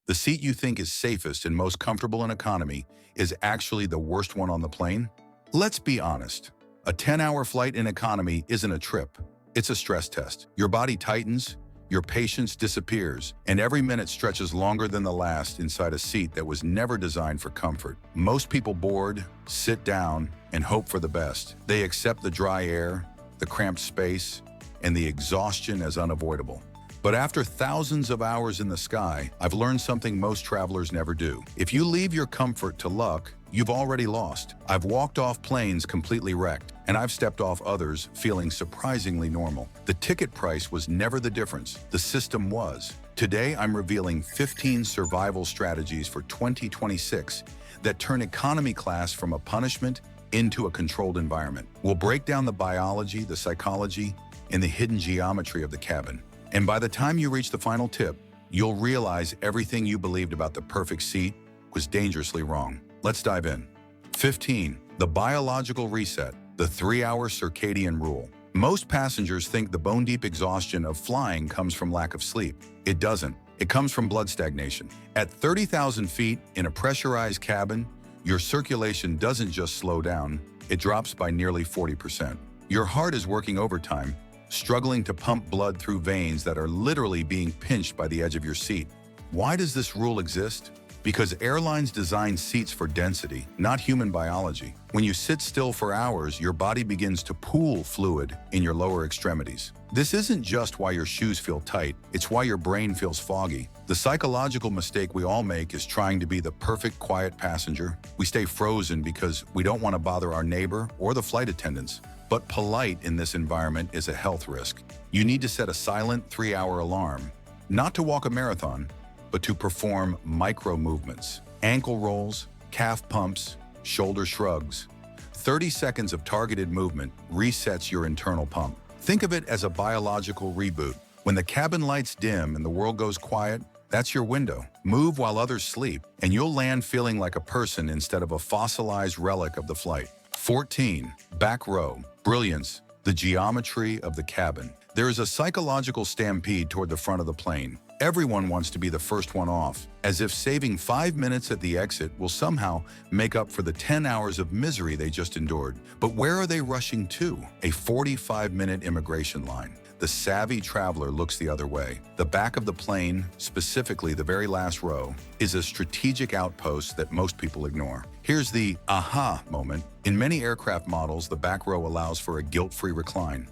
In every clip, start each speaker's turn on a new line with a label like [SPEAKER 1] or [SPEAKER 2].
[SPEAKER 1] The seat you think is safest and most comfortable in economy is actually the worst one on the plane? Let's be honest. A 10-hour flight in economy isn't a trip. It's a stress test. Your body tightens, your patience disappears, and every minute stretches longer than the last inside a seat that was never designed for comfort. Most people board, sit down, and hope for the best. They accept the dry air, the cramped space, and the exhaustion as unavoidable. But after thousands of hours in the sky, I've learned something most travelers never do. If you leave your comfort to luck, you've already lost. I've walked off planes completely wrecked, and I've stepped off others feeling surprisingly normal. The ticket price was never the difference. The system was. Today, I'm revealing 15 survival strategies for 2026 that turn economy class from a punishment into a controlled environment. We'll break down the biology, the psychology, and the hidden geometry of the cabin. And by the time you reach the final tip, you'll realize everything you believed about the perfect seat was dangerously wrong. Let's dive in. 15. The biological reset, the 3-hour circadian rule. Most passengers think the bone-deep exhaustion of flying comes from lack of sleep. It doesn't. It comes from blood stagnation. At 30,000 feet in a pressurized cabin, your circulation doesn't just slow down, it drops by nearly 40%. Your heart is working overtime, struggling to pump blood through veins that are literally being pinched by the edge of your seat. Why does this rule exist? Because airlines design seats for density, not human biology. When you sit still for hours, your body begins to pool fluid in your lower extremities. This isn't just why your shoes feel tight, it's why your brain feels foggy. The psychological mistake we all make is trying to be the perfect quiet passenger. We stay frozen because we don't want to bother our neighbor or the flight attendants. But polite in this environment is a health risk. You need to set a silent 3-hour alarm, not to walk a marathon, but to perform micro movements, ankle rolls, calf pumps, shoulder shrugs. 30 seconds of targeted movement resets your internal pump. Think of it as a biological reboot. When the cabin lights dim and the world goes quiet, that's your window. Move while others sleep, and you'll land feeling like a person instead of a fossilized relic of the flight. 14. Back row. Brilliance. The geometry of the cabin. There is a psychological stampede toward the front of the plane. Everyone wants to be the first one off, as if saving 5 minutes at the exit will somehow make up for the 10 hours of misery they just endured. But where are they rushing to? A 45-minute immigration line. The savvy traveler looks the other way. The back of the plane, specifically the very last row, is a strategic outpost that most people ignore. Here's the aha moment. In many aircraft models, the back row allows for a guilt-free recline.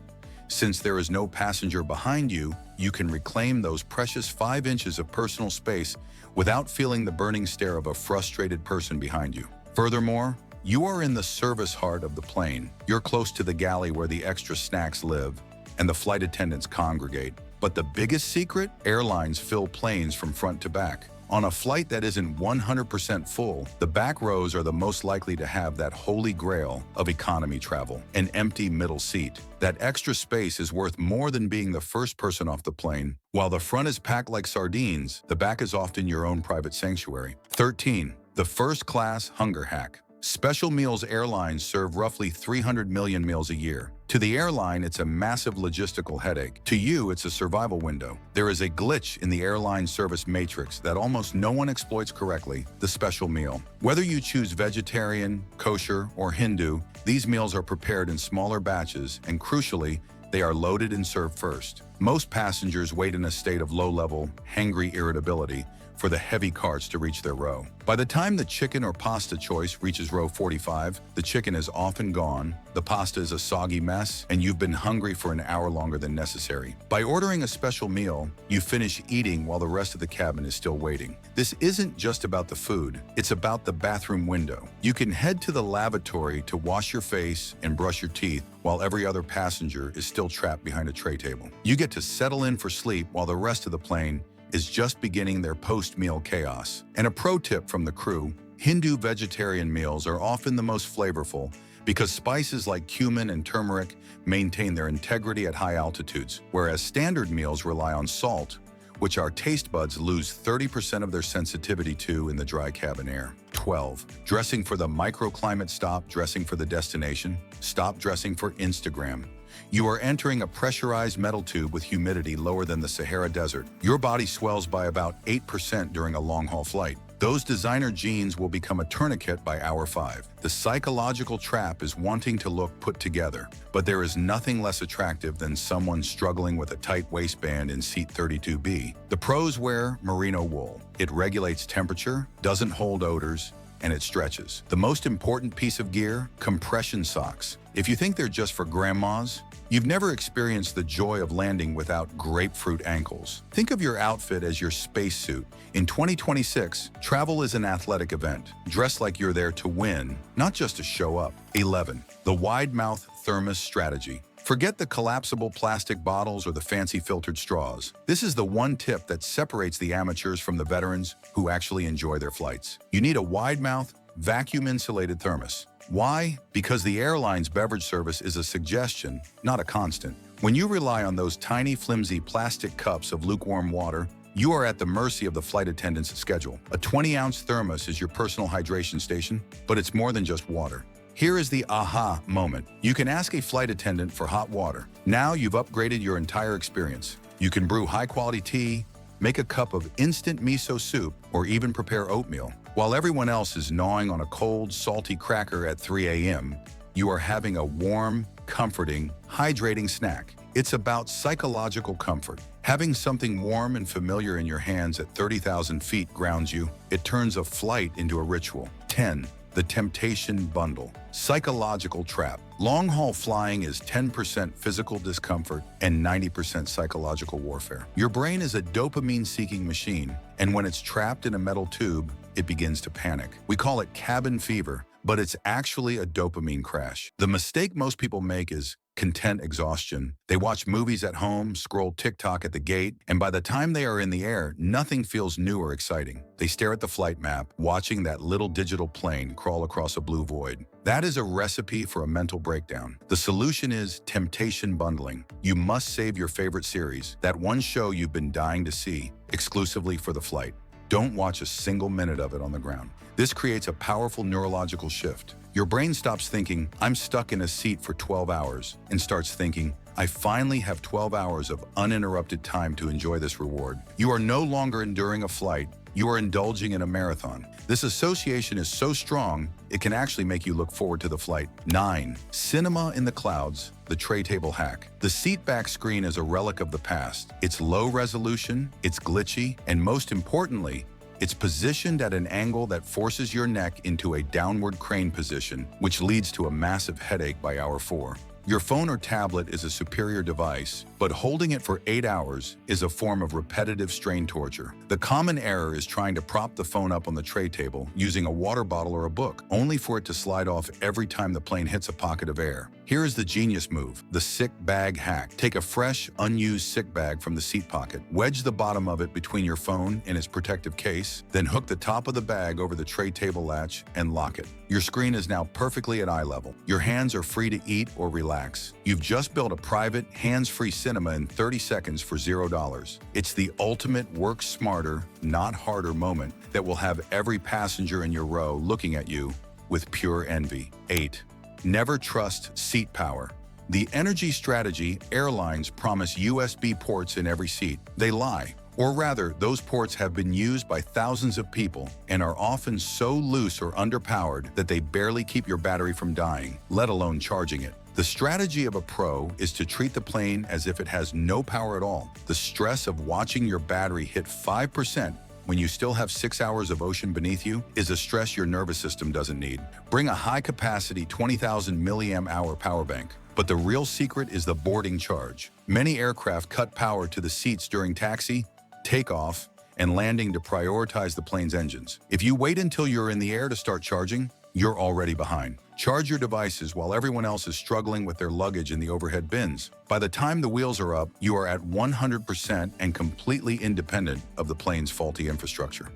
[SPEAKER 1] Since there is no passenger behind you, you can reclaim those precious 5 inches of personal space without feeling the burning stare of a frustrated person behind you. Furthermore, you are in the service heart of the plane. You're close to the galley where the extra snacks live and the flight attendants congregate. But the biggest secret? Airlines fill planes from front to back. On a flight that isn't 100% full, the back rows are the most likely to have that holy grail of economy travel, an empty middle seat. That extra space is worth more than being the first person off the plane. While the front is packed like sardines, the back is often your own private sanctuary. 13. The first class hunger hack. Special Meals Airlines serve roughly 300 million meals a year. To the airline, it's a massive logistical headache. To you, it's a survival window. There is a glitch in the airline service matrix that almost no one exploits correctly: the special meal. Whether you choose vegetarian, kosher, or Hindu, these meals are prepared in smaller batches, and crucially, they are loaded and served first. Most passengers wait in a state of low-level, hangry irritability for the heavy carts to reach their row. By the time the chicken or pasta choice reaches row 45, the chicken is often gone, the pasta is a soggy mess, and you've been hungry for an hour longer than necessary. By ordering a special meal, you finish eating while the rest of the cabin is still waiting. This isn't just about the food, it's about the bathroom window. You can head to the lavatory to wash your face and brush your teeth while every other passenger is still trapped behind a tray table. You get to settle in for sleep while the rest of the plane is just beginning their post-meal chaos. And a pro tip from the crew: Hindu vegetarian meals are often the most flavorful because spices like cumin and turmeric maintain their integrity at high altitudes, whereas standard meals rely on salt, which our taste buds lose 30% of their sensitivity to in the dry cabin air. 12. Dressing for the microclimate. Stop dressing for the destination. Stop dressing for Instagram. You are entering a pressurized metal tube with humidity lower than the Sahara Desert. Your body swells by about 8% during a long-haul flight. Those designer jeans will become a tourniquet by hour 5. The psychological trap is wanting to look put together, but there is nothing less attractive than someone struggling with a tight waistband in seat 32B. The pros wear merino wool. It regulates temperature, doesn't hold odors, and it stretches. The most important piece of gear, compression socks. If you think they're just for grandmas, you've never experienced the joy of landing without grapefruit ankles. Think of your outfit as your spacesuit. In 2026, travel is an athletic event. Dress like you're there to win, not just to show up. 11. The wide mouth thermos strategy. Forget the collapsible plastic bottles or the fancy filtered straws. This is the one tip that separates the amateurs from the veterans who actually enjoy their flights. You need a wide-mouth, vacuum-insulated thermos. Why? Because the airline's beverage service is a suggestion, not a constant. When you rely on those tiny, flimsy plastic cups of lukewarm water, you are at the mercy of the flight attendant's schedule. A 20-ounce thermos is your personal hydration station, but it's more than just water. Here is the aha moment. You can ask a flight attendant for hot water. Now you've upgraded your entire experience. You can brew high-quality tea, make a cup of instant miso soup, or even prepare oatmeal. While everyone else is gnawing on a cold, salty cracker at 3 a.m., you are having a warm, comforting, hydrating snack. It's about psychological comfort. Having something warm and familiar in your hands at 30,000 feet grounds you. It turns a flight into a ritual. 10. The temptation bundle. Psychological trap. Long-haul flying is 10% physical discomfort and 90% psychological warfare. Your brain is a dopamine-seeking machine, and when it's trapped in a metal tube, it begins to panic. We call it cabin fever, but it's actually a dopamine crash. The mistake most people make is content exhaustion. They watch movies at home, scroll TikTok at the gate, and by the time they are in the air, nothing feels new or exciting. They stare at the flight map, watching that little digital plane crawl across a blue void. That is a recipe for a mental breakdown. The solution is temptation bundling. You must save your favorite series, that one show you've been dying to see, exclusively for the flight. Don't watch a single minute of it on the ground. This creates a powerful neurological shift. Your brain stops thinking, I'm stuck in a seat for 12 hours, and starts thinking, I finally have 12 hours of uninterrupted time to enjoy this reward. You are no longer enduring a flight, you are indulging in a marathon. This association is so strong, it can actually make you look forward to the flight. 9. Cinema in the clouds, the tray table hack. The seat back screen is a relic of the past. It's low resolution, it's glitchy, and most importantly, it's positioned at an angle that forces your neck into a downward crane position, which leads to a massive headache by hour 4. Your phone or tablet is a superior device, but holding it for 8 hours is a form of repetitive strain torture. The common error is trying to prop the phone up on the tray table using a water bottle or a book, only for it to slide off every time the plane hits a pocket of air. Here is the genius move, the sick bag hack. Take a fresh, unused sick bag from the seat pocket, wedge the bottom of it between your phone and its protective case, then hook the top of the bag over the tray table latch and lock it. Your screen is now perfectly at eye level. Your hands are free to eat or relax. You've just built a private, hands-free cinema in 30 seconds for $0. It's the ultimate work smarter, not harder moment that will have every passenger in your row looking at you with pure envy. 8. Never trust seat power. The energy strategy, airlines promise USB ports in every seat. They lie. Or rather, those ports have been used by thousands of people and are often so loose or underpowered that they barely keep your battery from dying, let alone charging it. The strategy of a pro is to treat the plane as if it has no power at all. The stress of watching your battery hit 5% when you still have 6 hours of ocean beneath you is a stress your nervous system doesn't need. Bring a high-capacity 20,000 milliamp hour power bank. But the real secret is the boarding charge. Many aircraft cut power to the seats during taxi, takeoff, and landing to prioritize the plane's engines. If you wait until you're in the air to start charging, you're already behind. Charge your devices while everyone else is struggling with their luggage in the overhead bins. By the time the wheels are up, you are at 100% and completely independent of the plane's faulty infrastructure.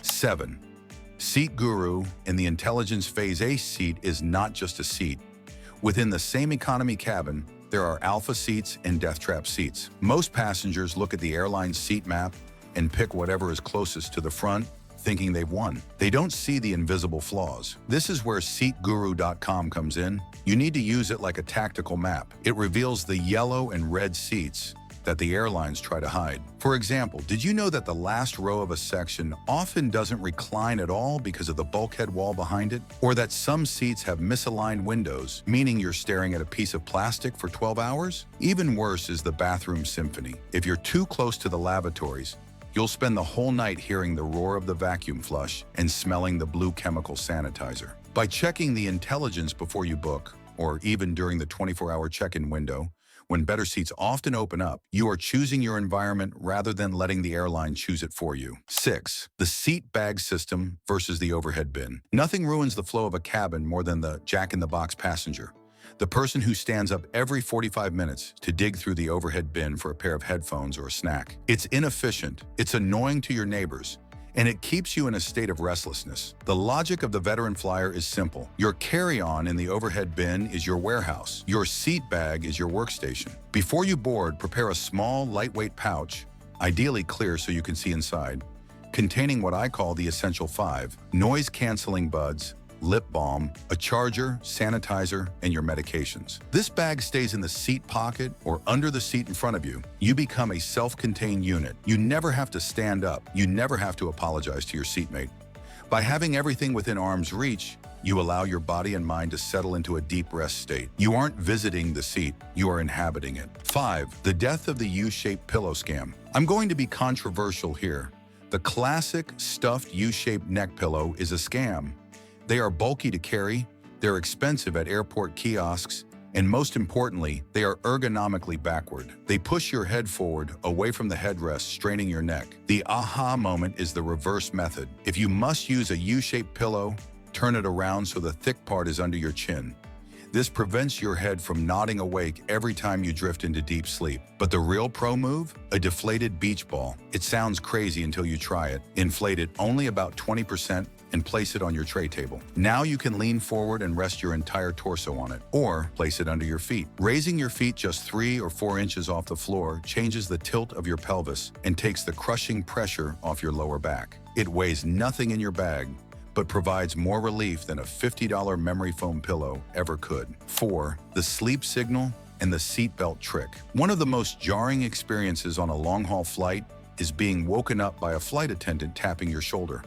[SPEAKER 1] 7. Seat Guru in the Intelligence Phase A seat is not just a seat. Within the same economy cabin, there are alpha seats and death trap seats. Most passengers look at the airline's seat map and pick whatever is closest to the front, thinking they've won. They don't see the invisible flaws. This is where SeatGuru.com comes in. You need to use it like a tactical map. It reveals the yellow and red seats that the airlines try to hide. For example, did you know that the last row of a section often doesn't recline at all because of the bulkhead wall behind it? Or that some seats have misaligned windows, meaning you're staring at a piece of plastic for 12 hours? Even worse is the bathroom symphony. If you're too close to the lavatories, you'll spend the whole night hearing the roar of the vacuum flush and smelling the blue chemical sanitizer. By checking the intelligence before you book, or even during the 24-hour check-in window, when better seats often open up, you are choosing your environment rather than letting the airline choose it for you. 6. The seat bag system versus the overhead bin. Nothing ruins the flow of a cabin more than the jack-in-the-box passenger, the person who stands up every 45 minutes to dig through the overhead bin for a pair of headphones or a snack. It's inefficient, it's annoying to your neighbors, and it keeps you in a state of restlessness. The logic of the veteran flyer is simple. Your carry-on in the overhead bin is your warehouse. Your seat bag is your workstation. Before you board, prepare a small, lightweight pouch, ideally clear so you can see inside, containing what I call the Essential 5: noise-canceling buds, lip balm, a charger, sanitizer, and your medications. This bag stays in the seat pocket or under the seat in front of you. You become a self-contained unit. You never have to stand up. You never have to apologize to your seatmate. By having everything within arm's reach, you allow your body and mind to settle into a deep rest state. You aren't visiting the seat, you are inhabiting it. 5. The death of the U-shaped pillow scam. I'm going to be controversial here. The classic stuffed U-shaped neck pillow is a scam. They are bulky to carry, they're expensive at airport kiosks, and most importantly, they are ergonomically backward. They push your head forward, away from the headrest, straining your neck. The aha moment is the reverse method. If you must use a U-shaped pillow, turn it around so the thick part is under your chin. This prevents your head from nodding awake every time you drift into deep sleep. But the real pro move? A deflated beach ball. It sounds crazy until you try it. Inflate it only about 20% and place it on your tray table. Now you can lean forward and rest your entire torso on it, or place it under your feet. Raising your feet just 3 or 4 inches off the floor changes the tilt of your pelvis and takes the crushing pressure off your lower back. It weighs nothing in your bag, but provides more relief than a $50 memory foam pillow ever could. 4. The sleep signal and the seatbelt trick. One of the most jarring experiences on a long-haul flight is being woken up by a flight attendant tapping your shoulder.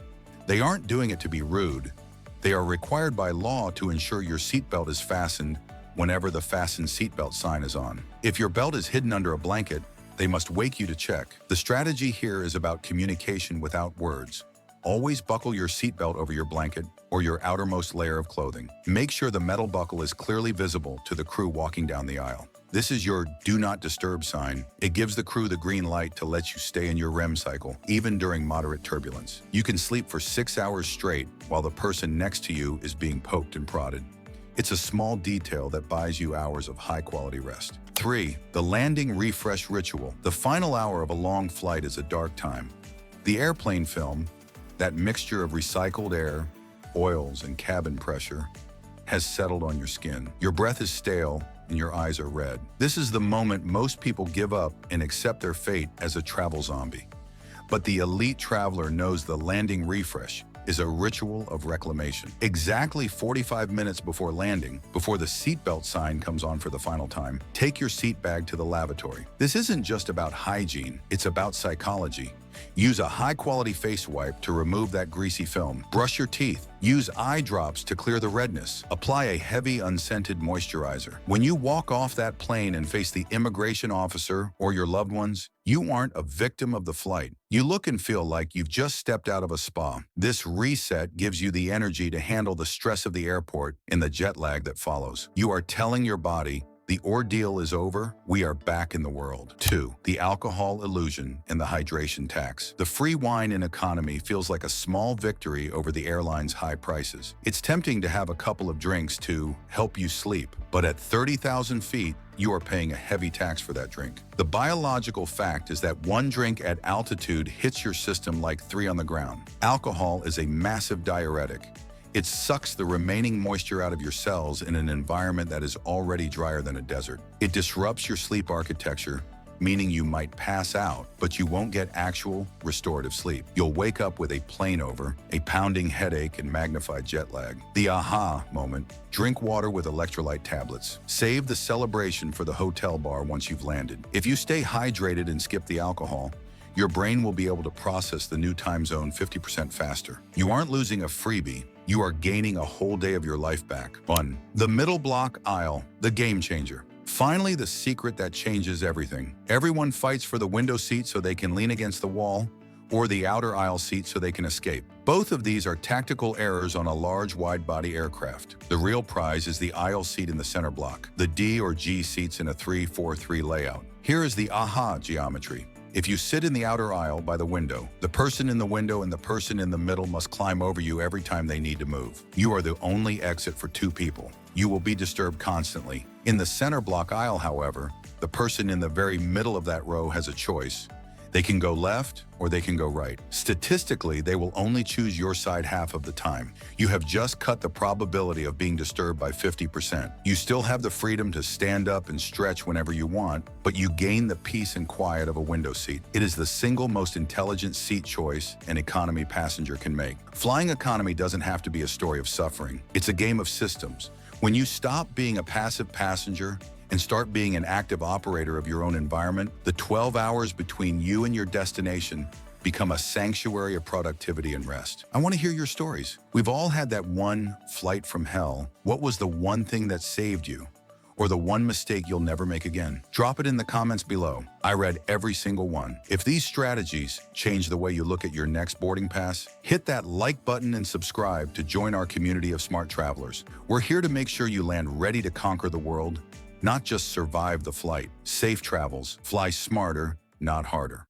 [SPEAKER 1] They aren't doing it to be rude. They are required by law to ensure your seatbelt is fastened whenever the fasten seatbelt sign is on. If your belt is hidden under a blanket, they must wake you to check. The strategy here is about communication without words. Always buckle your seatbelt over your blanket or your outermost layer of clothing. Make sure the metal buckle is clearly visible to the crew walking down the aisle. This is your do not disturb sign. It gives the crew the green light to let you stay in your REM cycle, even during moderate turbulence. You can sleep for 6 hours straight while the person next to you is being poked and prodded. It's a small detail that buys you hours of high-quality rest. 3. The landing refresh ritual. The final hour of a long flight is a dark time. The airplane film, that mixture of recycled air, oils, and cabin pressure, has settled on your skin. Your breath is stale and your eyes are red. This is the moment most people give up and accept their fate as a travel zombie. But the elite traveler knows the landing refresh is a ritual of reclamation. Exactly 45 minutes before landing, before the seatbelt sign comes on for the final time, take your seat bag to the lavatory. This isn't just about hygiene, it's about psychology. Use a high-quality face wipe to remove that greasy film. Brush your teeth. Use eye drops to clear the redness. Apply a heavy, unscented moisturizer. When you walk off that plane and face the immigration officer or your loved ones, you aren't a victim of the flight. You look and feel like you've just stepped out of a spa. This reset gives you the energy to handle the stress of the airport and the jet lag that follows. You are telling your body, the ordeal is over, we are back in the world. 2. The alcohol illusion and the hydration tax. The free wine in economy feels like a small victory over the airline's high prices. It's tempting to have a couple of drinks to help you sleep, but at 30,000 feet, you are paying a heavy tax for that drink. The biological fact is that 1 drink at altitude hits your system like 3 on the ground. Alcohol is a massive diuretic. It sucks the remaining moisture out of your cells in an environment that is already drier than a desert. It disrupts your sleep architecture, meaning you might pass out, but you won't get actual restorative sleep. You'll wake up with a plane over, a pounding headache, and magnified jet lag. The aha moment: drink water with electrolyte tablets. Save the celebration for the hotel bar once you've landed. If you stay hydrated and skip the alcohol, your brain will be able to process the new time zone 50% faster. You aren't losing a freebie, you are gaining a whole day of your life back. 1. The middle block aisle, the game changer. Finally, the secret that changes everything. Everyone fights for the window seat so they can lean against the wall, or the outer aisle seat so they can escape. Both of these are tactical errors on a large wide-body aircraft. The real prize is the aisle seat in the center block, the D or G seats in a 3-4-3 layout. Here is the aha geometry. If you sit in the outer aisle by the window, the person in the window and the person in the middle must climb over you every time they need to move. You are the only exit for 2 people. You will be disturbed constantly. In the center block aisle, however, the person in the very middle of that row has a choice. They can go left or they can go right. Statistically, they will only choose your side half of the time. You have just cut the probability of being disturbed by 50%. You still have the freedom to stand up and stretch whenever you want, but you gain the peace and quiet of a window seat. It is the single most intelligent seat choice an economy passenger can make. Flying economy doesn't have to be a story of suffering. It's a game of systems. When you stop being a passive passenger and start being an active operator of your own environment, the 12 hours between you and your destination become a sanctuary of productivity and rest. I want to hear your stories. We've all had that one flight from hell. What was the one thing that saved you? Or the one mistake you'll never make again? Drop it in the comments below. I read every single one. If these strategies change the way you look at your next boarding pass, hit that like button and subscribe to join our community of smart travelers. We're here to make sure you land ready to conquer the world, not just survive the flight. Safe travels. Fly smarter, not harder.